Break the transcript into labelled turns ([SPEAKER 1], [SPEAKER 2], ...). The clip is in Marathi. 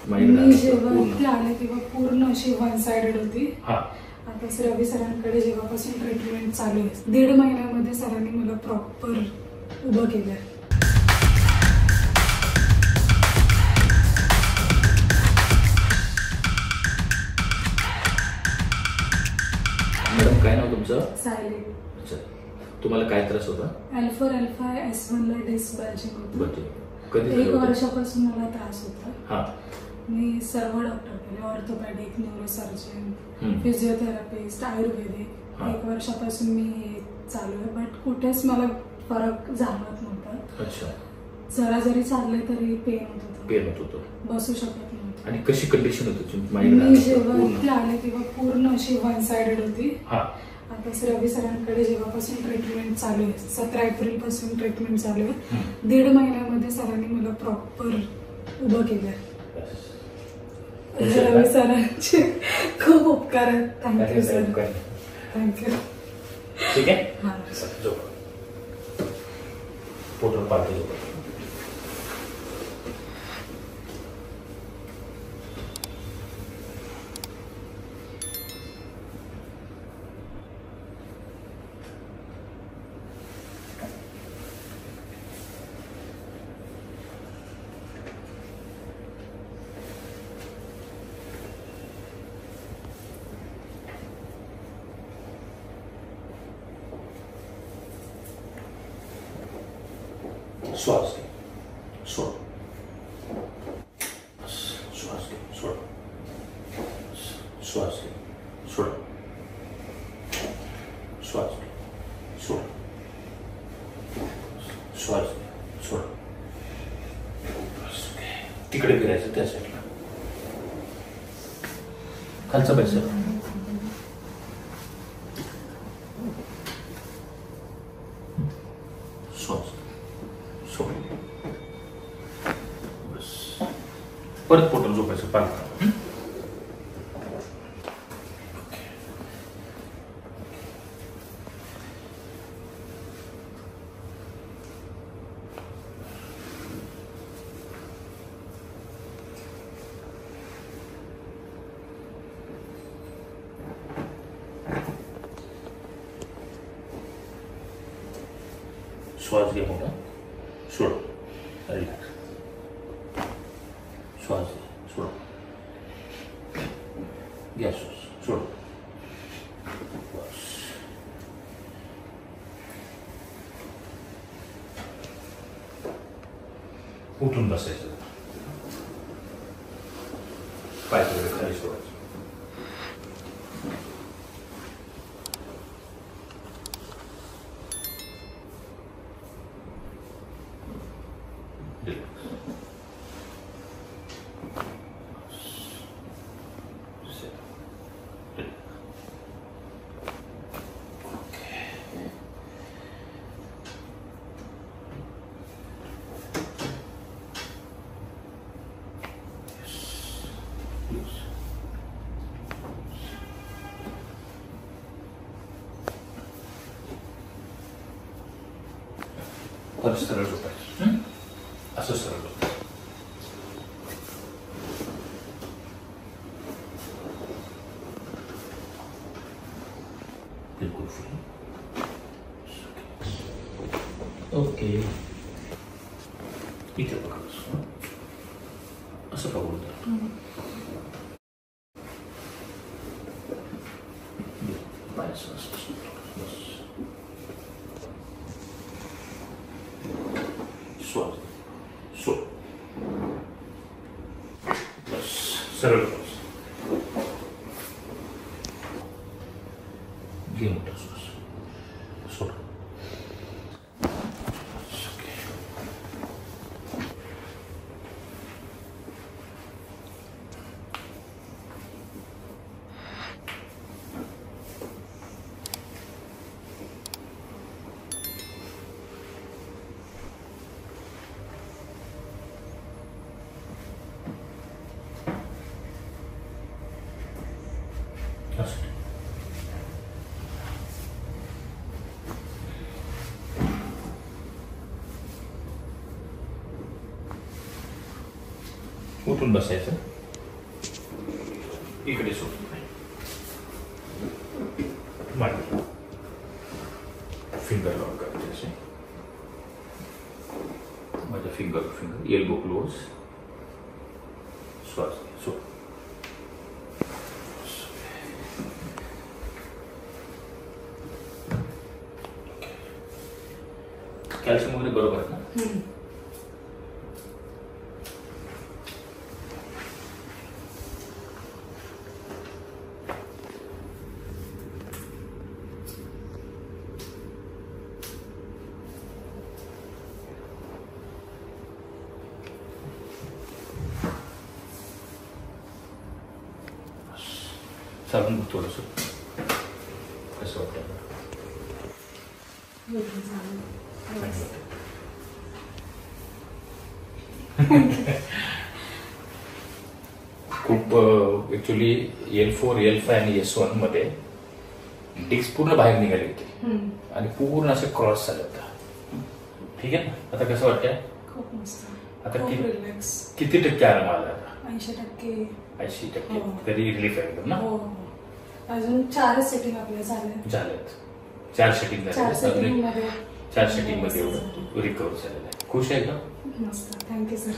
[SPEAKER 1] मी जेव्हा इथे आले तेव्हा पूर्ण अशी वन साइडेड होती. आता रवी सरांकडे जेव्हापासून ट्रीटमेंट चालू आहे 1.5 महिन्यामध्ये सरांनी मला प्रॉपर उभं केलंय.
[SPEAKER 2] मॅडम काय नाव तुमचं?
[SPEAKER 1] सायली.
[SPEAKER 2] अच्छा, तुम्हाला काय त्रास होता?
[SPEAKER 1] L4 L5 S1 ला डिस्क बल्जिंग होतं.
[SPEAKER 2] कधी
[SPEAKER 1] 1 वर्षापासून मला त्रास होता.
[SPEAKER 2] हां,
[SPEAKER 1] मी सर्व डॉक्टर केले, ऑर्थोपॅडिक, न्यूरोसर्जन, फिजिओथेरपिस्ट, आयुर्वेदिक. 1 वर्षापासून मी हे चालू आहे, बट कुठेच मला फरक जाणवत नव्हता.
[SPEAKER 2] अच्छा.
[SPEAKER 1] जरा जरी चालले तरी पेन होत
[SPEAKER 2] होतं,
[SPEAKER 1] बसू शकत नव्हतं.
[SPEAKER 2] आणि कशी कंडिशन होती?
[SPEAKER 1] मी जेव्हा इथे आले तेव्हा पूर्ण अशी वन साइडेड होती. आता रवी सरांकडे जेव्हापासून ट्रीटमेंट चालू आहे 17 एप्रिल पासून ट्रीटमेंट चालू आहे. 1.5 महिन्यामध्ये सरांनी मला प्रॉपर उभं केलंय. रवी सरांचे खूप उपकार आहेत. Thank you sir. थँक्यू.
[SPEAKER 2] ठीक आहे. पोटर पार्टी श्वास घे, सोड. श्वास घे, सोड. श्वास घे, सोड. श्वास घे, सोड. श्वास घे, सोड. तिकडे फिरायचं त्या साईडला. खालचा पैसा. श्वास सोड. बस. परत पोटात झोपायचं. पालखा. श्वास घे मोठा. सोड. रिलॅक्स. श्वास घे, सोड. घ्या श्वास, सोड. बस. उठून बसायचं. पाय वगैरे खाली सोडायचं. परत सरळ झोपायचं. असं सरळ झोपायचं. बिलकुल फ्री. ओके. इथे बघा. असं बघू द्या. श्वास सोड. बस. सरळ बस. घे मोठा श्वास. सोड. उठून बसायचं, इकडे सोडून मांडी, फिंगर लॉक करायचे असे, माझ्या फिंगर एल्बो क्लोज, श्वास सोड, कॅल्शियम वगैरे बरोबर आहे ना? चालून बघ थोडंसं कसं वाटतं. खूप ऍक्च्युली L4, L5 आणि S1 मध्ये डिस्क पूर्ण बाहेर निघाली होती आणि पूर्ण असे क्रॉस झाले होता. ठीक आहे ना? आता कसं वाटतंय?
[SPEAKER 1] खूप मस्त.
[SPEAKER 2] आता
[SPEAKER 1] रिलॅक्स.
[SPEAKER 2] किती टक्के आराम आला आता?
[SPEAKER 1] 80%.
[SPEAKER 2] 80%. तरी रिलीफ आहे एकदम ना?
[SPEAKER 1] हो. अजून 4 सेटिंग आपल्या
[SPEAKER 2] झाल्यात. 4 सेटिंग झाले. 4 सेटिंग मध्ये एवढं रिकवर झालेलं आहे. खुश आहे का?
[SPEAKER 1] मस्त. Thank you sir.